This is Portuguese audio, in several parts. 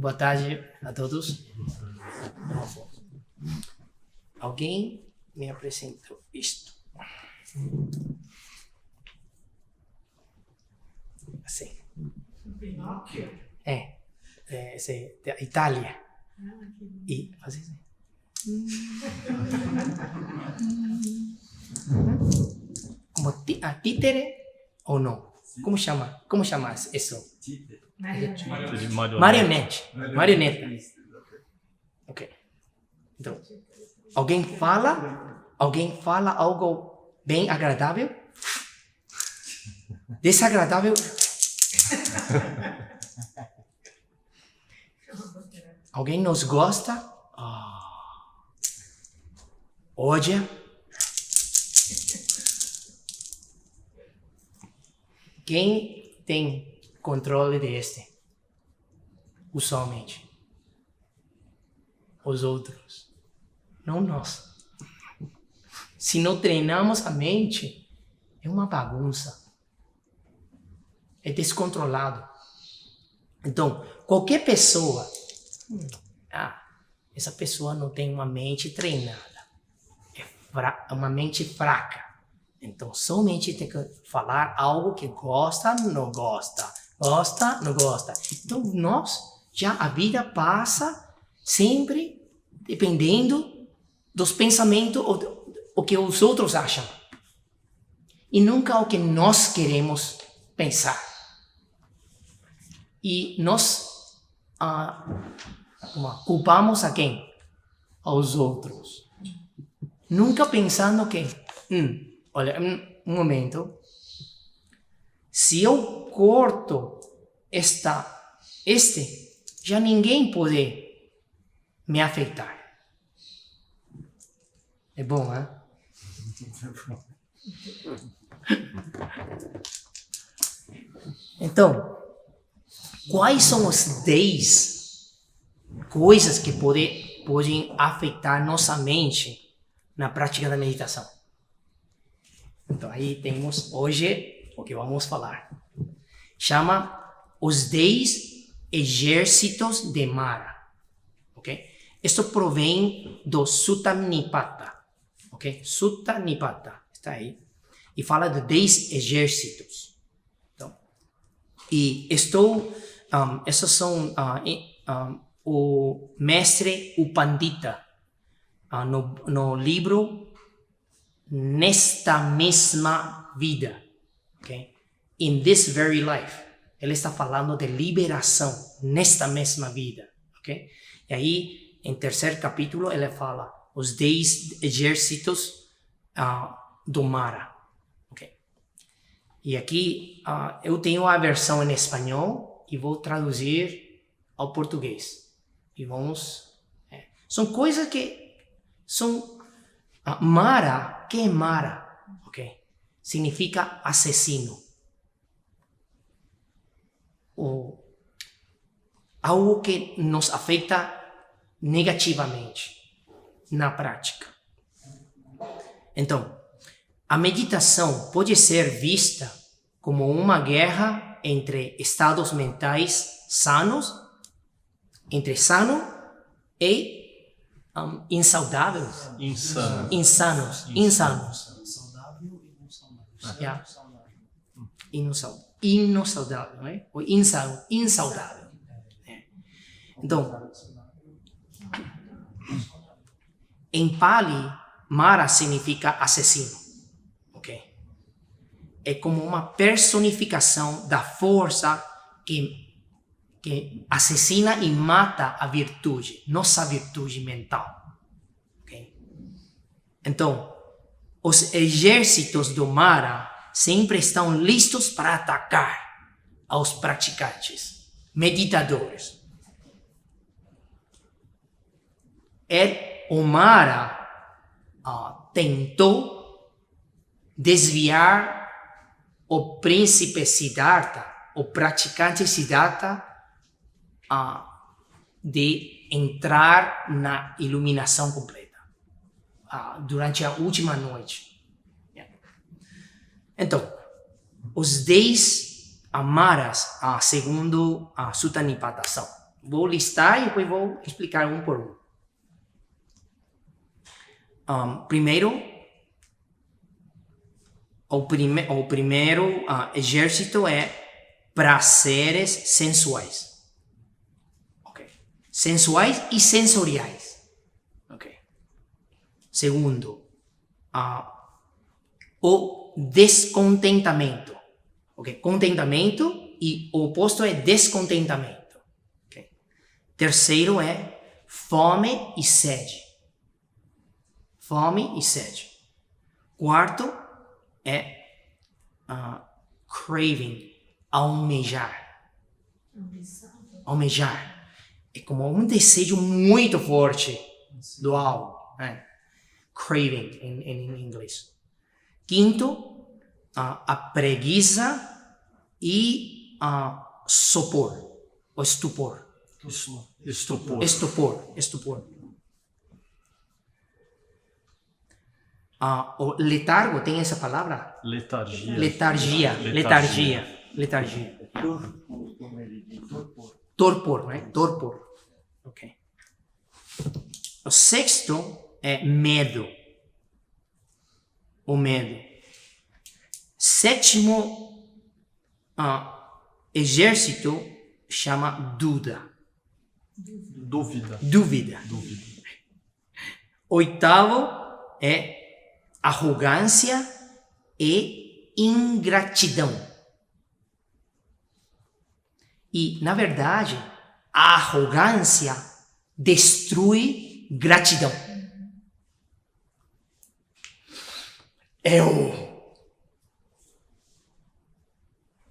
Boa tarde a todos. Alguém me apresentou isto. Assim. Esse da Itália. E fazer assim. Como títere ou não? Como chama isso? Marionete. Ok. Então, alguém fala algo bem agradável? Desagradável? Alguém nos gosta? Odia? Quem tem controle deste? Usualmente. Os outros. Não nós. Se não treinamos a mente, é uma bagunça. É descontrolado. Então, qualquer pessoa, essa pessoa não tem uma mente treinada. É uma mente fraca. Então, somente tem que falar algo que gosta, não gosta. Gosta, não gosta. Então, a vida passa sempre dependendo dos pensamentos ou o que os outros acham. E nunca o que nós queremos pensar. E nós culpamos a quem? Aos outros. Nunca pensando que, olha, um momento, se eu corto já ninguém pode me afetar. É bom, hein? Então, quais são as 10 coisas que podem afetar nossa mente na prática da meditação? Então, aí temos hoje o que vamos falar. Chama os 10 exércitos de Mara. Ok? Isso provém do Sutta Nipata. Ok? Sutta Nipata. Está aí. E fala de 10 exércitos. Então, e essas são o mestre Upandita no livro Nesta Mesma Vida. Okay? In this very life. Ele está falando de liberação nesta mesma vida. Okay? E aí, em terceiro capítulo, ele fala os 10 exércitos do Mara. Okay? E aqui eu tenho a versão em espanhol e vou traduzir ao português. E vamos... São coisas que são... Mara, que é Mara? Okay? Significa assassino. Algo que nos afeta negativamente na prática. Então, a meditação pode ser vista como uma guerra entre estados mentais sanos, entre sano e insaudáveis. Insanos. Saudável e não saudável. Yeah. Inosaudável, né? Ou insaudável. Então, em Pali, Mara significa assassino. Ok? É como uma personificação da força que assassina e mata a virtude, nossa virtude mental. Okay? Então, os exércitos do Mara sempre estão listos para atacar aos praticantes, meditadores. O Mara tentou desviar o príncipe Siddhartha, o praticante Siddhartha, de entrar na iluminação completa durante a última noite. Então, os 10 Maras, segundo a Sutta Nipata, são Vou listar e depois vou explicar um por um. Primeiro, o primeiro exército é prazeres sensuais. Okay. Sensuais e sensoriais. Okay. Segundo, o descontentamento. Okay. Contentamento e o oposto é descontentamento. Okay. Terceiro é fome e sede. Fome e sede. Quarto é craving, almejar. Almejar. É como um desejo muito forte do algo. Né? Craving em inglês. Quinto, a preguiça e sopor, ou estupor. Estupor. O letargo tem essa palavra? Letargia. Torpor, né? Torpor. Ok. O sexto é medo. O medo. Sétimo exército chama dúvida. Oitavo é arrogância e ingratidão. E, na verdade, a arrogância destrói gratidão.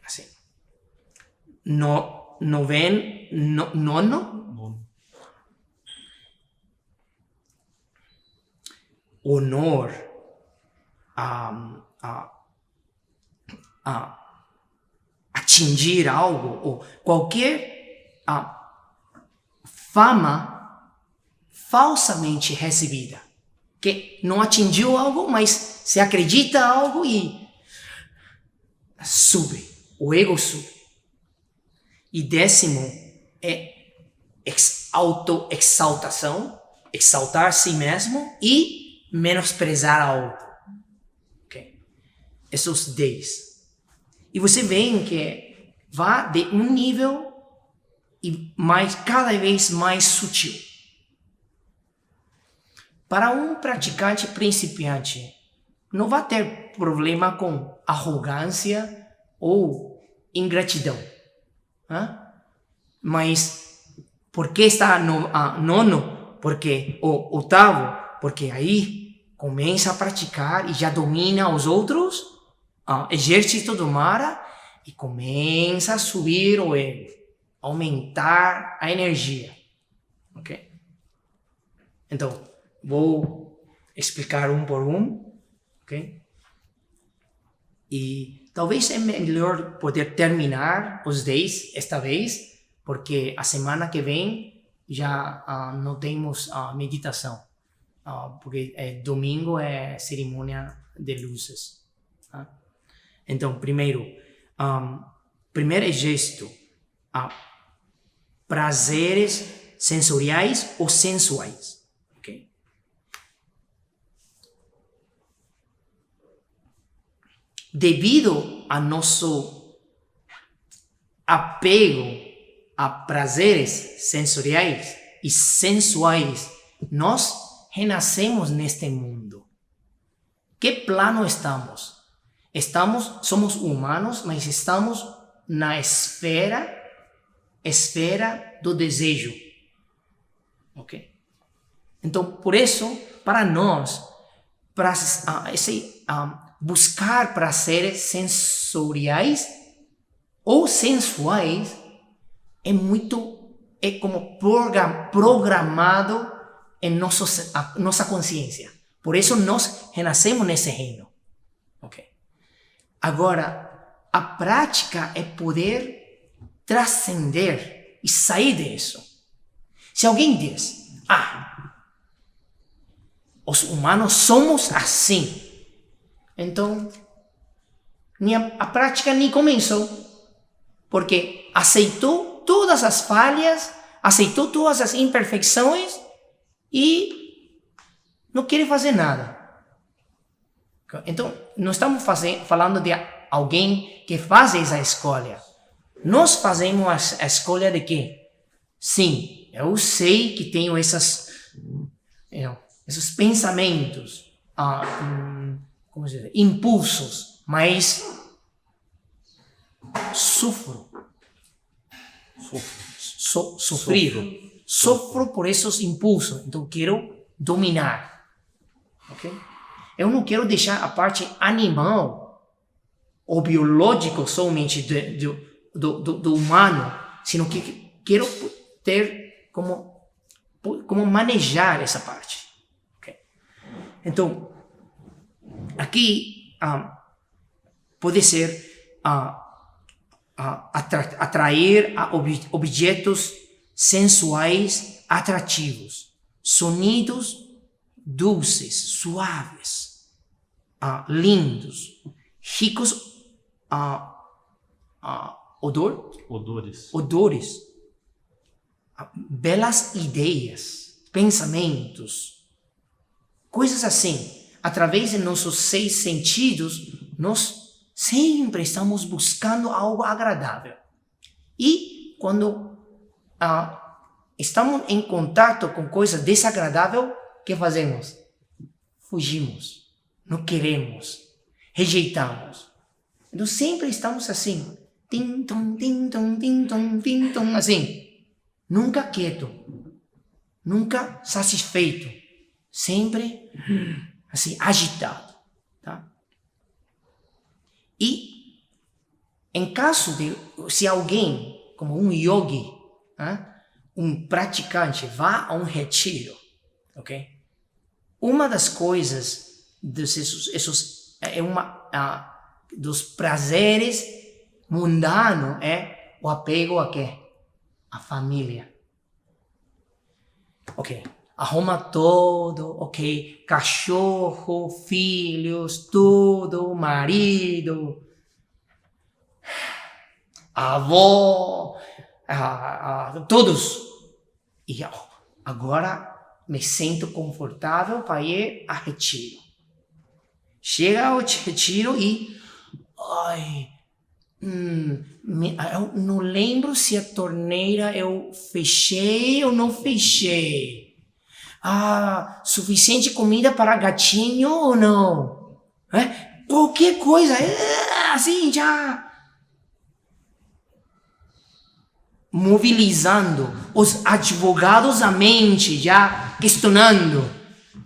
Assim. Nono. Honor. Atingir algo ou qualquer fama falsamente recebida, que não atingiu algo, mas se acredita algo e sube, o ego sube. E décimo é autoexaltação, exaltar a si mesmo e menosprezar algo. Esses 10. E você vê que vai de um nível e cada vez mais sutil. Para um praticante principiante, não vai ter problema com arrogância ou ingratidão. Mas por que está nono? Porque o oitavo? Porque aí começa a praticar e já domina os outros exército do Mara e começa a subir o ego, aumentar a energia. Ok? Então, vou explicar um por um. Ok? E talvez é melhor poder terminar os 10 esta vez, porque a semana que vem já não temos meditação. Porque domingo é cerimônia de luzes. Então, primeiro gesto, prazeres sensoriais ou sensuais. Okay? Devido a nosso apego a prazeres sensoriais e sensuais, nós renascemos neste mundo. Que plano estamos? Somos humanos, mas estamos na esfera do desejo. Ok? Então, por isso, para nós, buscar prazeres sensoriais ou sensuais é como programado em nossa consciência. Por isso, nós renascemos nesse reino. Ok? Agora, a prática é poder transcender e sair disso. Se alguém diz, os humanos somos assim, então a prática nem começou, porque aceitou todas as falhas, aceitou todas as imperfeições e não quer fazer nada. Então, não estamos falando de alguém que faz essa escolha. Nós fazemos a escolha de quê? Sim, eu sei que tenho esses pensamentos, como dizer, impulsos, mas sofro por esses impulsos, então quero dominar, ok? Eu não quero deixar a parte animal ou biológico somente do humano, sino que quero ter como manejar essa parte. Okay? Então, aqui pode ser atrair a objetos sensuais atrativos, sonidos doces, suaves, lindos, ricos odores, belas ideias, pensamentos, coisas assim. Através de nossos 6 sentidos, nós sempre estamos buscando algo agradável. E quando estamos em contato com coisa desagradável, o que fazemos? Fugimos, não queremos, rejeitamos. Então sempre estamos assim, tim-tom, tim-tom, tim-tom, tim-tom, assim. Nunca quieto, nunca satisfeito, sempre assim, agitado. Tá? E em caso de, se alguém, como um yogi, um praticante, vá a um retiro, ok? Uma das coisas dos prazeres mundanos é o apego a quê? A família. Ok. Arruma todo, ok? Cachorro, filhos, tudo, marido, avó, todos. E agora me sinto confortável para ir a retiro. Chega ao retiro e... eu não lembro se a torneira eu fechei ou não fechei. Suficiente comida para gatinho ou não? Qualquer coisa, assim, já... mobilizando os advogados da mente, já questionando.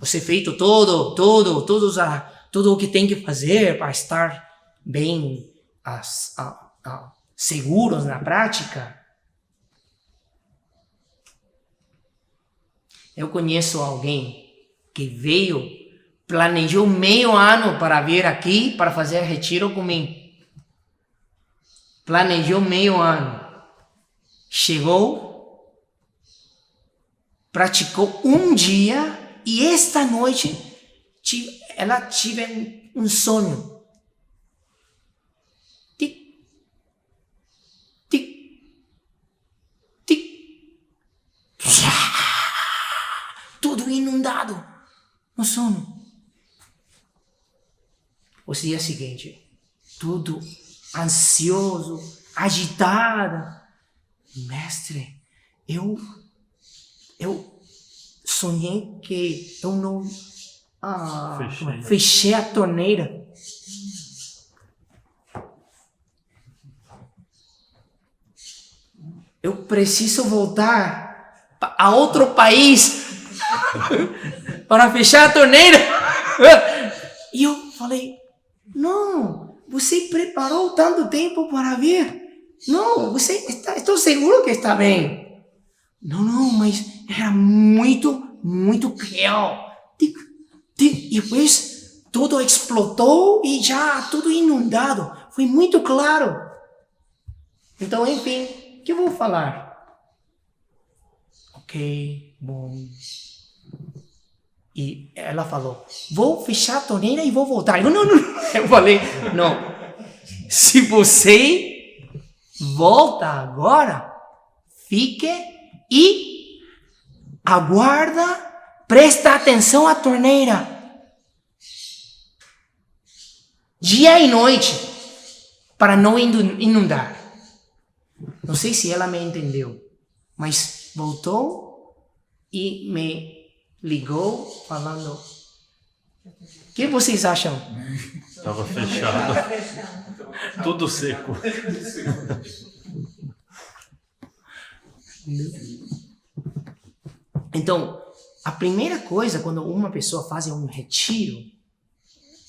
Você feito tudo o que tem que fazer para estar bem seguros na prática. Eu conheço alguém que planejou meio ano para vir aqui para fazer retiro comigo. Planejou meio ano. Chegou, praticou um dia e esta noite ela teve um sonho. Tic, tic, tic. Tudo inundado no sono. O dia seguinte, tudo ansioso, agitada. Mestre, eu sonhei que eu não fechei a torneira. Eu preciso voltar a outro país para fechar a torneira. E eu falei, não, você preparou tanto tempo para vir. Não, estou seguro que está bem. Não, mas era muito, muito real. E depois tudo explodiu e já tudo inundado. Foi muito claro. Então, enfim, o que eu vou falar? Ok, bom. E ela falou, vou fechar a torneira e vou voltar. Eu, não. Eu falei, não. Se você volta agora, fique E aguarda, presta atenção à torneira. Dia e noite, para não inundar. Não sei se ela me entendeu, mas voltou e me ligou falando: o que vocês acham? Estava fechado. Tudo seco. Então, a primeira coisa quando uma pessoa faz um retiro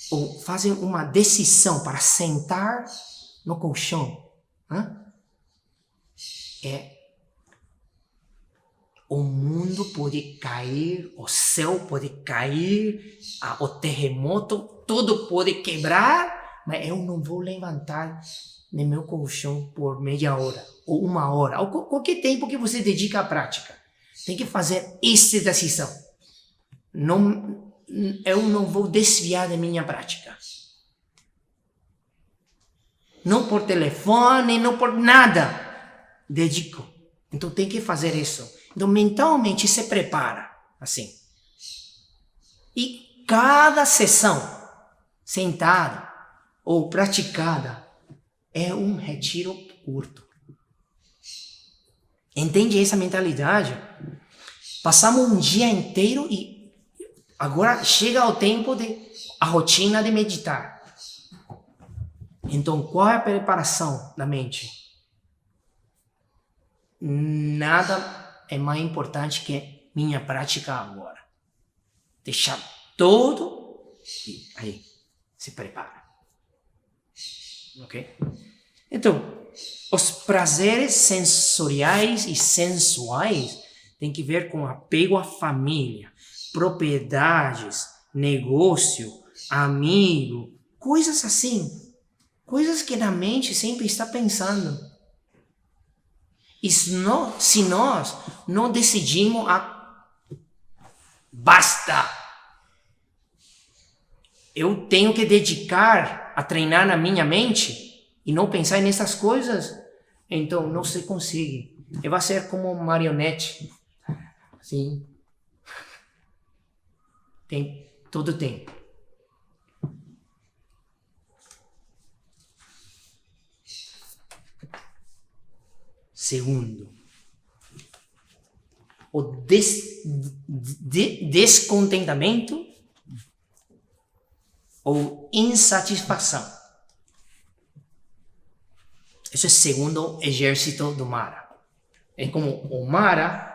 ou faz uma decisão para sentar no colchão, o mundo pode cair, o céu pode cair, o terremoto, tudo pode quebrar, mas eu não vou levantar no meu colchão por meia hora, ou uma hora, ou qualquer tempo que você dedica à prática. Tem que fazer essa decisão. Eu não vou desviar da minha prática. Não por telefone, não por nada. Dedico. Então tem que fazer isso. Então mentalmente se prepara assim. E cada sessão sentada ou praticada é um retiro curto. Entende essa mentalidade? Passamos um dia inteiro e agora chega o tempo a rotina de meditar. Então, qual é a preparação da mente? Nada é mais importante que minha prática agora. Deixar tudo e aí se prepara. Ok? Então, os prazeres sensoriais e sensuais têm que ver com apego à família, propriedades, negócio, amigo, coisas assim. Coisas que na mente sempre está pensando. E se nós não decidimos basta, eu tenho que dedicar a treinar na minha mente e não pensar nessas coisas, então não se consegue. E vai ser como marionete. Assim. Tem todo tempo. Segundo, o descontentamento ou insatisfação. Esse é o segundo exército do Mara. É como o Mara,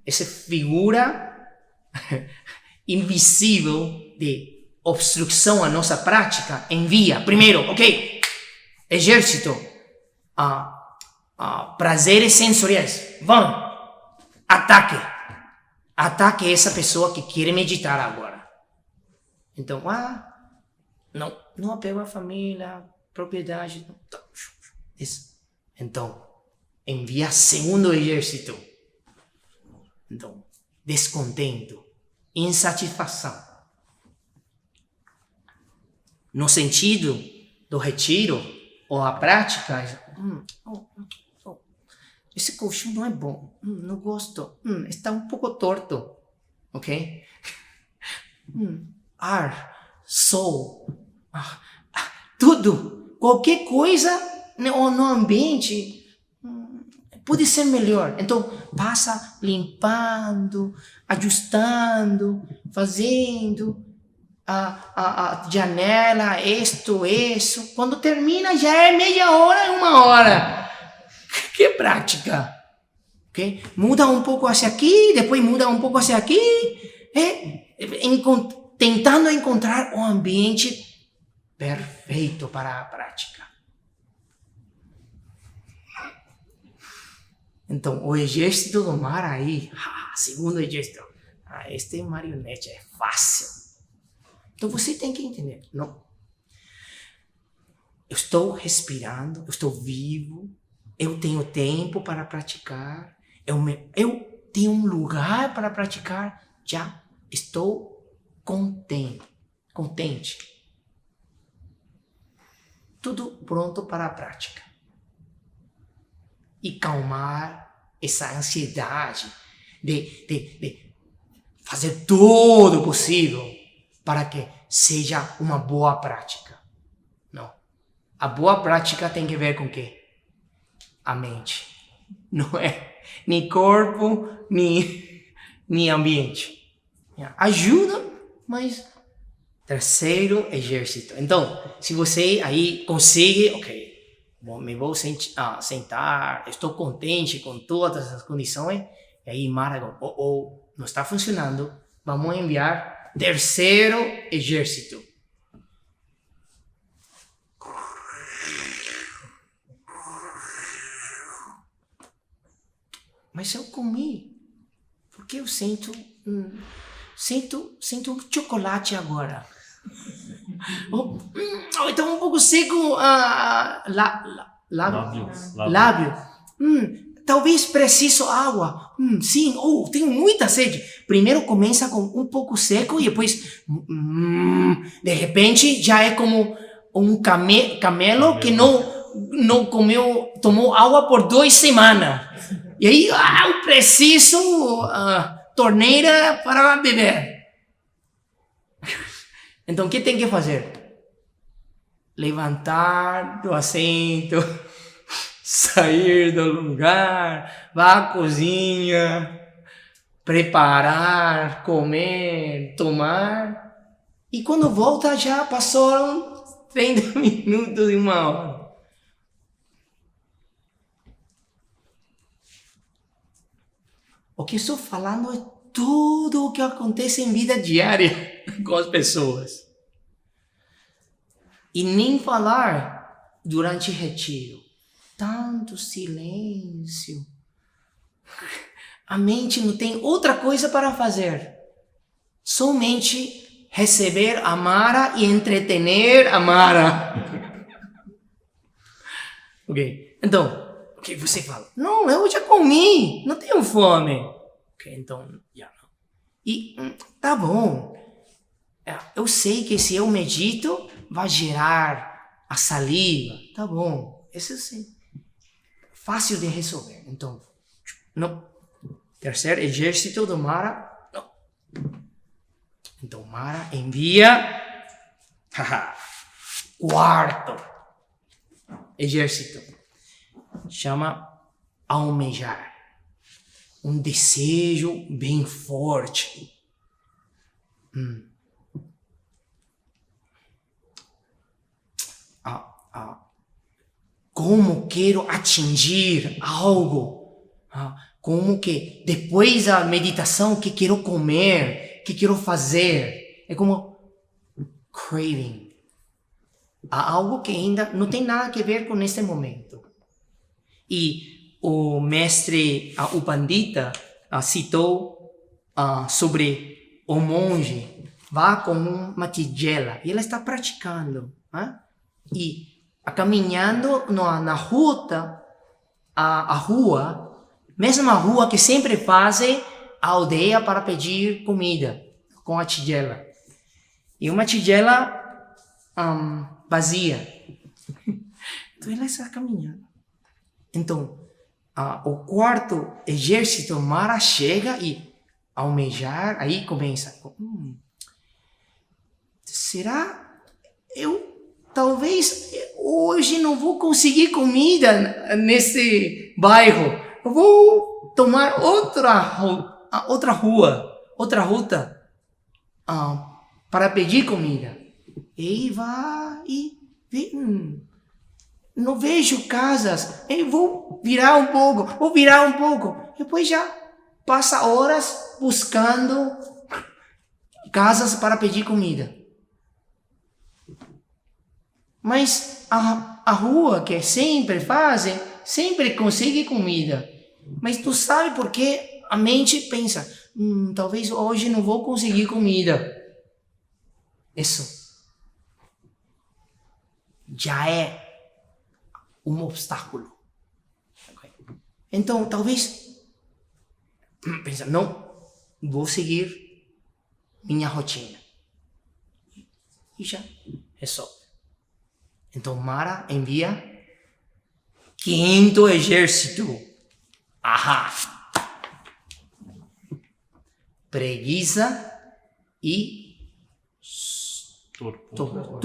essa figura invisível de obstrução à nossa prática, envia, primeiro, ok, exército, prazeres sensoriais, vão, ataque essa pessoa que quer meditar agora. Então, não apego à família, propriedade, isso. Então, envia segundo exército. Então, descontento, insatisfação. No sentido do retiro ou a prática, esse colchão não é bom, não gosto, está um pouco torto, ok? Ar, sol, tudo, qualquer coisa no ambiente pode ser melhor. Então, passa limpando, ajustando, fazendo a janela, isso. Quando termina, já é meia hora, 1 hora. Que prática. Okay? Muda um pouco hacia aqui, depois muda um pouco hacia aqui. Tentando encontrar um ambiente perfeito para a prática. Então, o exército do mar aí, segundo exército, este marionete é fácil. Então, você tem que entender, não. Eu estou respirando, eu estou vivo, eu tenho tempo para praticar, eu tenho um lugar para praticar, já estou contente. Tudo pronto para a prática. E calmar essa ansiedade de fazer todo o possível para que seja uma boa prática. Não. A boa prática tem que ver com o quê? A mente. Não é nem corpo, nem ambiente. Ajuda, mas terceiro exército. Então, se você aí consegue, ok, me vou sentar, estou contente com todas as condições, e aí Mara, não está funcionando, vamos enviar terceiro exército. Mas eu comi, porque eu sinto um chocolate agora. Então um pouco seco, lábio. Talvez preciso água. Sim, tenho muita sede. Primeiro começa com um pouco seco e depois, de repente, já é como um camelo que não comeu, tomou água por 2 semanas. E aí, eu preciso torneira para beber. Então, o que tem que fazer? Levantar do assento, sair do lugar, vá à cozinha, preparar, comer, tomar. E quando volta, já passaram 30 minutos e 1 hora. O que estou falando é tudo o que acontece em vida diária com as pessoas. E nem falar durante retiro. Tanto silêncio. A mente não tem outra coisa para fazer. Somente receber a Mara e entretener a Mara. Ok? Então, o que você fala? Não, eu já comi, não tenho fome. Ok, então, já não. E, tá bom. Eu sei que se eu medito, vai gerar a saliva. Tá bom, isso sim. Fácil de resolver. Então, não. Terceiro exército do Mara, não. Então, Mara envia quarto exército. Chama almejar. Um desejo bem forte. Como quero atingir algo. Como que depois da meditação, que quero comer, que quero fazer. É como craving. Há algo que ainda não tem nada a ver com este momento. E o mestre, o Pandita, citou sobre o monge. Vá com uma tigela. E ela está praticando. E caminhando na rua, a rua, mesma rua que sempre fazem a aldeia para pedir comida, com a tigela. E uma tigela vazia. Então ela está caminhando. Então, o quarto exército Mara chega e almejar, aí começa. Será? Talvez hoje não vou conseguir comida nesse bairro. Eu vou tomar outra ruta para pedir comida. E vai e não vejo casas. Eu vou virar um pouco. Depois já passa horas buscando casas para pedir comida. Mas a rua que sempre fazem, sempre consegue comida. Mas tu sabe por que a mente pensa, talvez hoje não vou conseguir comida. Isso já é um obstáculo. Okay. Então, talvez pensa, não, vou seguir minha rotina. E já resolve. Então Mara envia 5º exército. Ahá. Preguiça e torpor.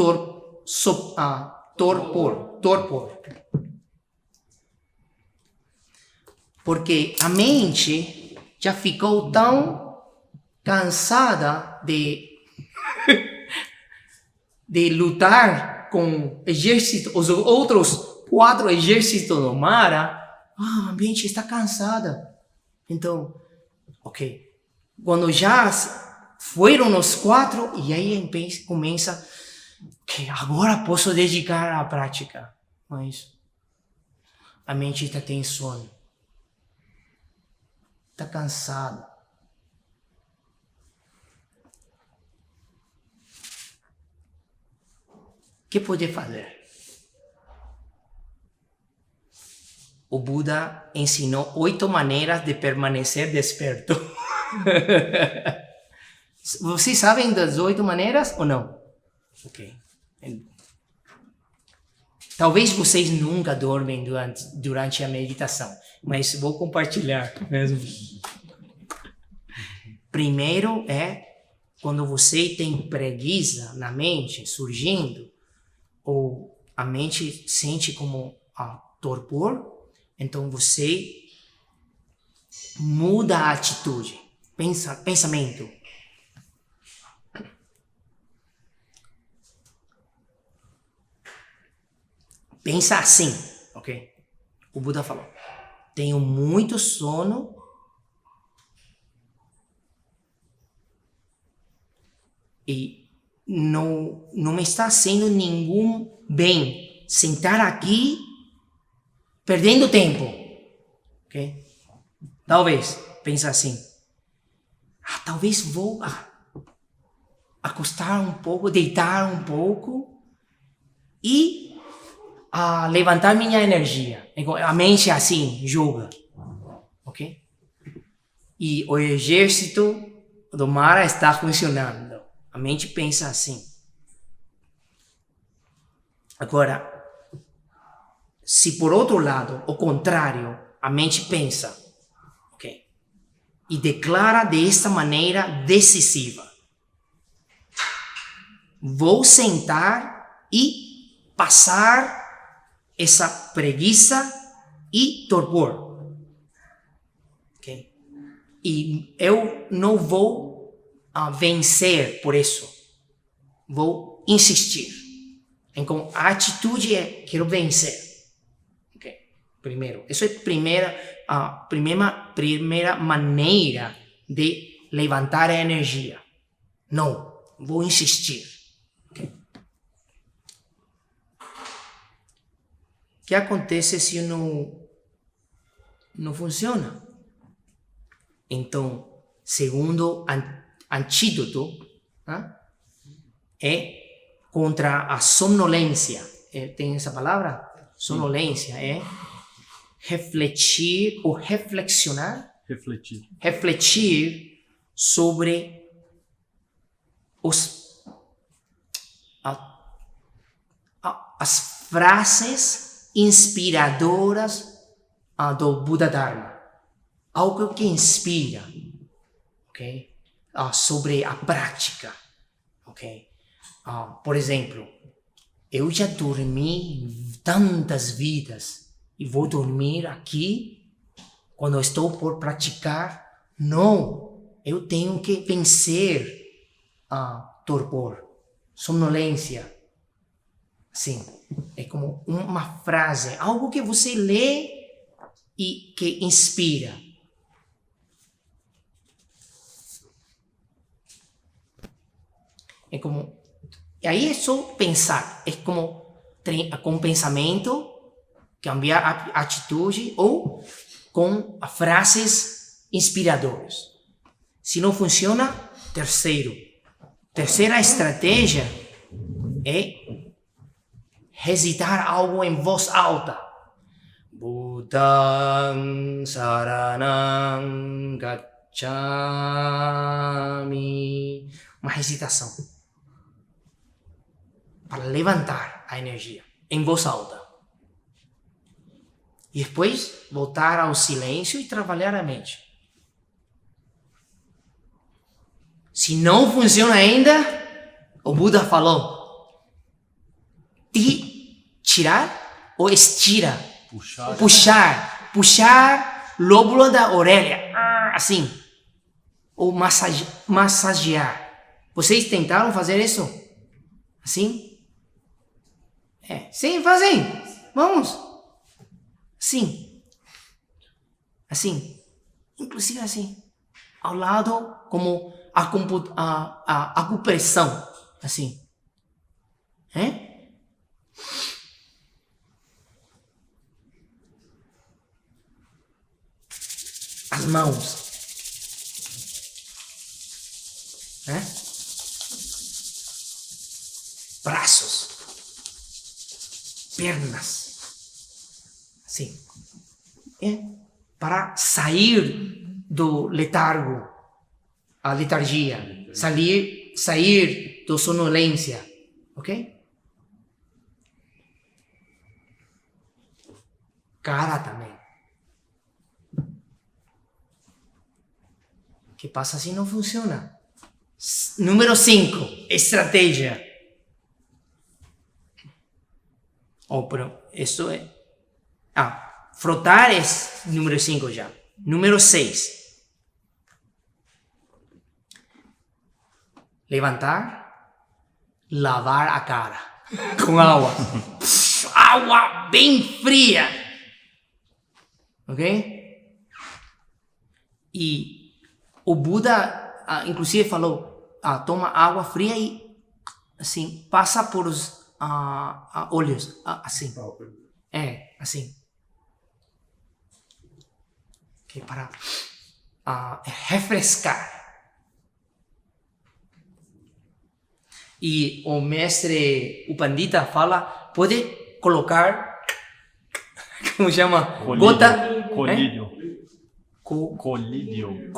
Porque a mente já ficou tão cansada de lutar com os outros 4 exércitos do mar. A mente está cansada. Então, ok. Quando já foram os 4, e aí começa que agora posso dedicar à prática. Mas a mente está tem sono. Está cansada. O que pode fazer? O Buda ensinou 8 maneiras de permanecer desperto. Vocês sabem das 8 maneiras ou não? Ok. Talvez vocês nunca dormem durante a meditação, mas vou compartilhar mesmo. Primeiro é quando você tem preguiça na mente surgindo, ou a mente sente como torpor, então você muda a atitude, pensamento. Pensa assim, ok? O Buda falou, tenho muito sono e não me está fazendo nenhum bem sentar aqui perdendo tempo, ok? Talvez, pensa assim, talvez vou acostar um pouco, deitar um pouco e levantar minha energia. A mente assim, julga, ok? E o exército do mar está funcionando. A mente pensa assim. Agora, se por outro lado, o contrário, a mente pensa, ok? E declara desta maneira decisiva. Vou sentar e passar essa preguiça e torpor. Okay? E eu não vou vencer por isso. Vou insistir. Então, a atitude é, quero vencer. Okay? Primeiro. Essa é a primeira maneira de levantar a energia. Não, vou insistir. Okay? O que acontece se não funciona? Então, segundo antídoto, é contra a sonolência. Tem essa palavra? Sonolência é refletir ou reflexionar. Refletir sobre as frases inspiradoras do Buda Dharma. Algo que inspira, ok? Sobre a prática, ok? Por exemplo, eu já dormi tantas vidas e vou dormir aqui quando estou por praticar. Não, eu tenho que vencer torpor, sonolência. Sim, é como uma frase, algo que você lê e que inspira. É como, aí é só pensar, é como com pensamento, cambiar a atitude ou com frases inspiradoras. Se não funciona, terceira estratégia é recitar algo em voz alta. Buddhang saranang gacchami. Uma recitação para levantar a energia em voz alta. E depois voltar ao silêncio e trabalhar a mente. Se não funciona ainda, o Buda falou: tirar ou estira. Puxar lóbulo da orelha. Assim. Ou massagear. Vocês tentaram fazer isso? Assim? Sim, fazem. Vamos. Assim. Assim. Inclusive assim. Ao lado, como a acupressão. Assim. As mãos. Braços. Pernas. Assim. Para sair do letargo. A letargia. Sair da sonolência. Ok? Cara também. O que passa se não funciona? Número 5. Estratégia. Isso é... frotar é número 5 já. Número 6. Levantar, lavar a cara com água. Água bem fria. Ok? E o Buda, inclusive, falou, toma água fria e, assim, passa por os olhos. Assim. Assim. Okay, para refrescar. E o mestre Upandita fala, pode colocar, como chama? Colírio. Gota. Colírio. Colírio.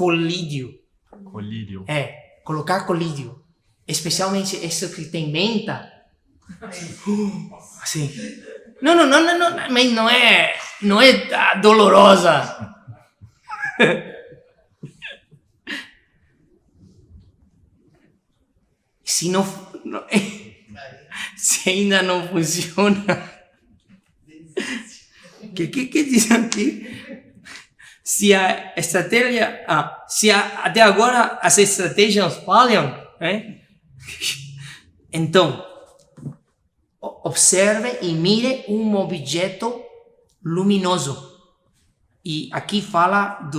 Colírio. Colocar colírio. Especialmente isso que tem menta. Assim. Mas não é dolorosa. Se ainda não funciona, que diz aqui? Se a estratégia, até agora as estratégias falham, então observe e mire um objeto luminoso. E aqui fala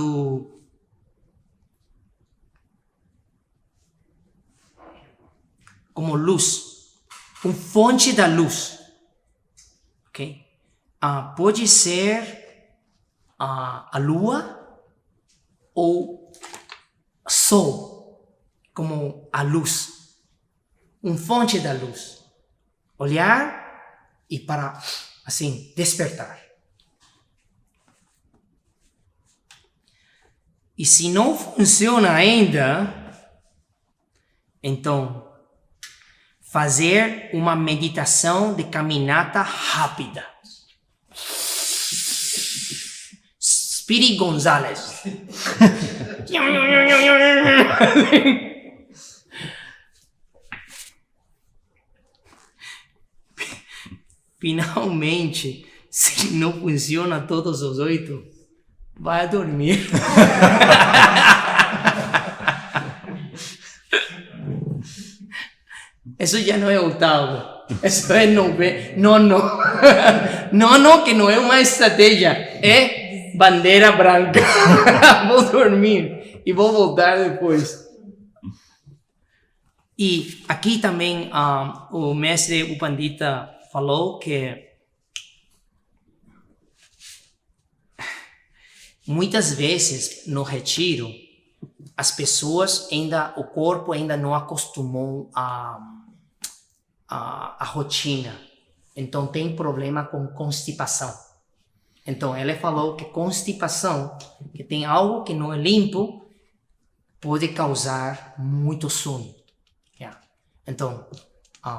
como luz, fonte da luz, ok? Pode ser a lua ou sol, como a luz, fonte da luz. Olhar e para, assim, despertar. E se não funciona ainda, então fazer uma meditação de caminhada rápida. Speedy Gonzalez. Finalmente, se não funciona todos os 8, vai dormir. Isso já não é oitavo. Isso é nono. Nono, que não é uma estratégia. É bandeira branca. Vou dormir e vou voltar depois. E aqui também o mestre Upandita falou que muitas vezes no retiro as pessoas o corpo ainda não acostumou a rotina. Então tem problema com constipação. Então ele falou que constipação, que tem algo que não é limpo, pode causar muito sono. Então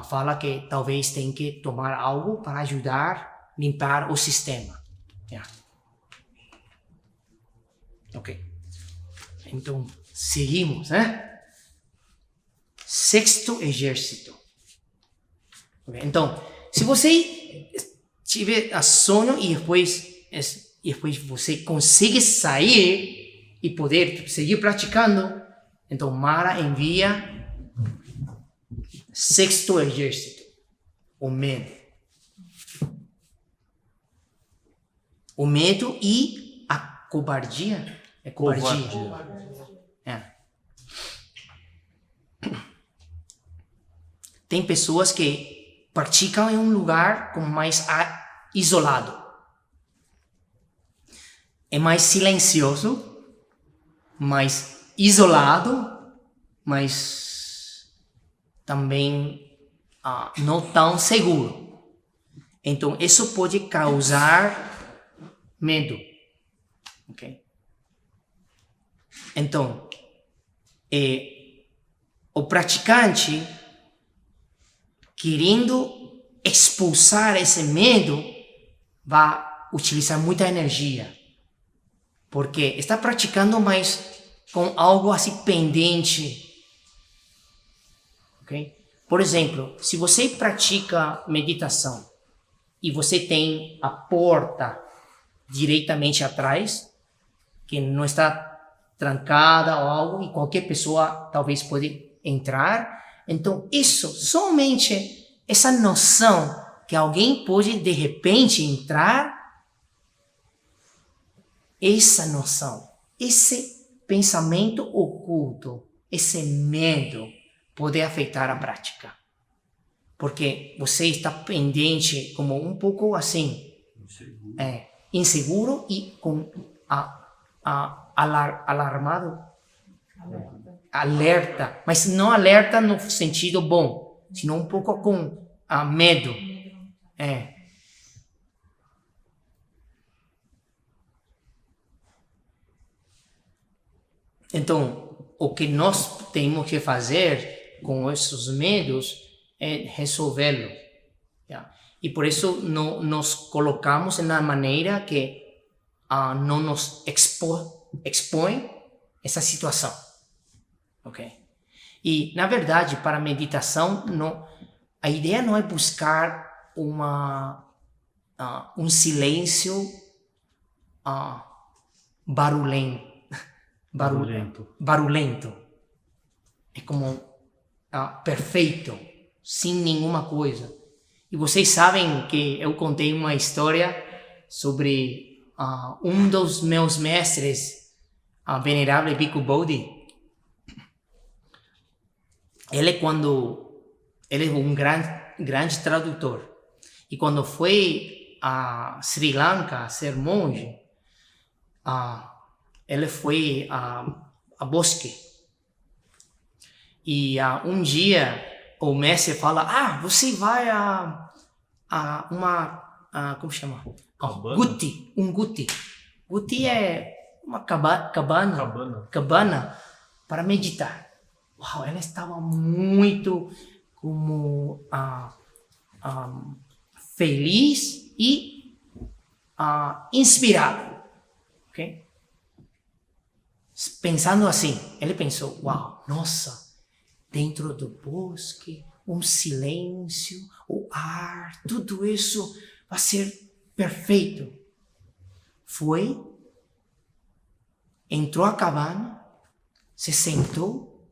fala que talvez tem que tomar algo para ajudar a limpar o sistema. Ok. Então, seguimos, né? Sexto exército. Okay. Então, se você tiver a sono e depois você consegue sair e poder seguir praticando, então Mara envia sexto exército, o medo. O medo e a cobardia. É cobardia. É. Tem pessoas que praticam em um lugar como mais isolado. É mais silencioso, mais isolado, mas também não tão seguro. Então, isso pode causar medo. Ok? Então, o praticante, querendo expulsar esse medo, vai utilizar muita energia. Porque está praticando, mas com algo assim pendente. Ok? Por exemplo, se você pratica meditação e você tem a porta diretamente atrás, que não está trancada ou algo, e qualquer pessoa talvez pode entrar, então isso, somente essa noção que alguém pode de repente entrar, essa noção, esse pensamento oculto, esse medo pode afetar a prática. Porque você está pendente, como um pouco assim, inseguro e com alarmado. Alerta. Mas não alerta no sentido bom, senão um pouco com medo. Então, o que nós temos que fazer com esses medos é resolvê-los. E por isso nos colocamos na maneira que não nos expõe essa situação. Ok? E, na verdade, para a meditação, a ideia não é buscar um silêncio barulhento. É como perfeito, sem nenhuma coisa. E vocês sabem que eu contei uma história sobre um dos meus mestres, venerável Bhikkhu Bodhi. Ele é um grande tradutor. E quando foi a Sri Lanka ser monge, ele foi a bosque. E um dia o mestre fala, você vai a uma, como chama? Guti, um guti. Guti é uma cabana para meditar. Uau, ela estava muito como feliz e inspirado. Ok? Pensando assim, ele pensou, uau, nossa, dentro do bosque, um silêncio, o ar, tudo isso vai ser perfeito. Foi, entrou à cabana, se sentou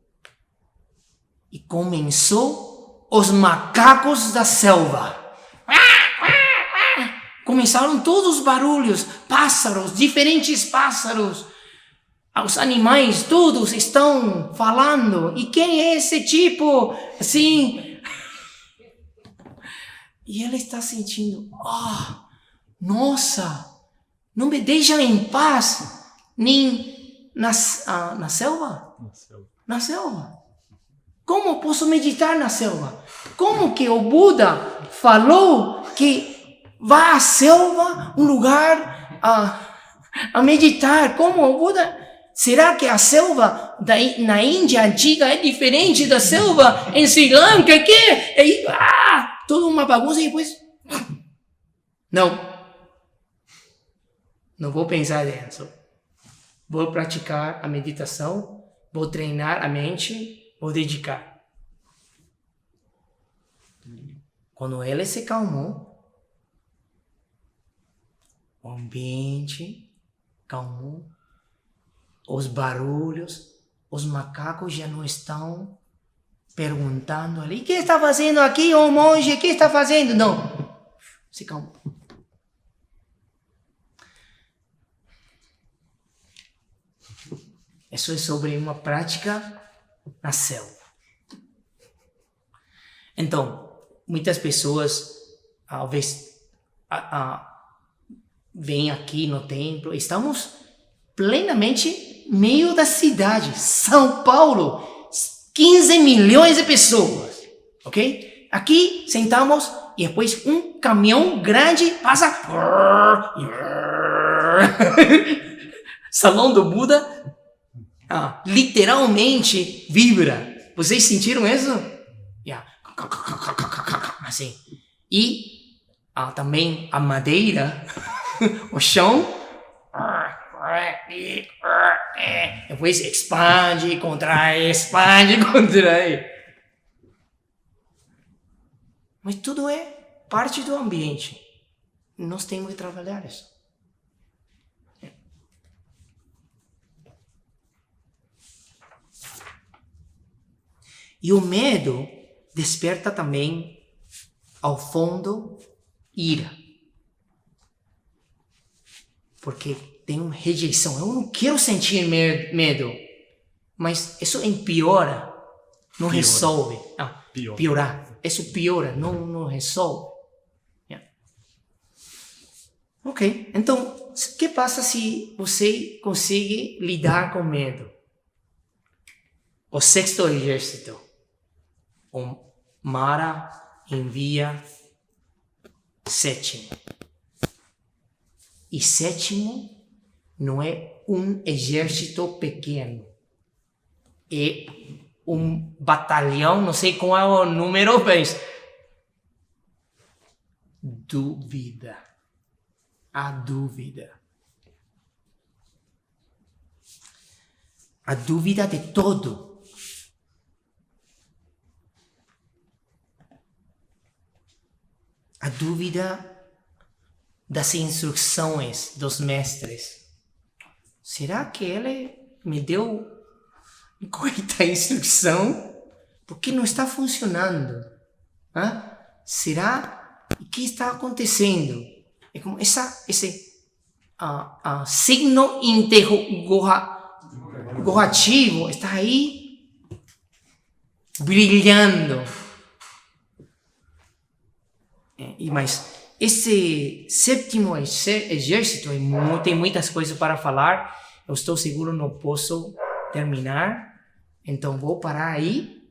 e começou os macacos da selva. Começaram todos os barulhos, pássaros, diferentes pássaros. Os animais todos estão falando. E quem é esse tipo? Assim. E ele está sentindo, nossa, não me deixam em paz, nem na selva? Na selva. Como posso meditar na selva? Como que o Buda falou que vá à selva, um lugar a meditar? Como o Buda... Será que a selva na Índia antiga é diferente da selva em Sri Lanka? Toda uma bagunça e depois... Não vou pensar nisso. vou praticar a meditação, vou treinar a mente, vou dedicar. Quando ele se calmou, o ambiente calmou, os barulhos, os macacos já não estão perguntando ali, o que está fazendo aqui, ô monge, o que está fazendo? Não, se calmou. Isso é sobre uma prática na selva. Então, muitas pessoas, talvez, vêm aqui no templo. Estamos plenamente no meio da cidade. São Paulo, 15 milhões de pessoas. Ok? Aqui sentamos e depois um caminhão grande passa. Salão do Buda. Literalmente vibra. Vocês sentiram isso? Assim. E também a madeira, o chão, depois expande, contrai. Mas tudo é parte do ambiente. Nós temos que trabalhar isso. E o medo desperta também, ao fundo, ira. Porque tem uma rejeição. Eu não quero sentir medo. Mas isso empeora, não resolve. Piorar. Isso piora, não resolve. Ok, então, o que passa se você consegue lidar com medo? O sexto exército. O Mara envia sétimo. E sétimo não é um exército pequeno. É um batalhão, não sei qual é o número, mas dúvida. A dúvida. A dúvida de todo. A dúvida das instruções dos mestres. Será que ele me deu muita instrução? Por que não está funcionando? Será? O que está acontecendo? É como esse signo interrogativo está aí brilhando. Mas esse sétimo exército tem muitas coisas para falar. Eu estou seguro não posso terminar. Então vou parar aí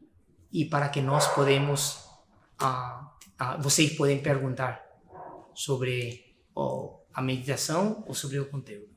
e para que nós podemos vocês podem perguntar sobre a meditação ou sobre o conteúdo.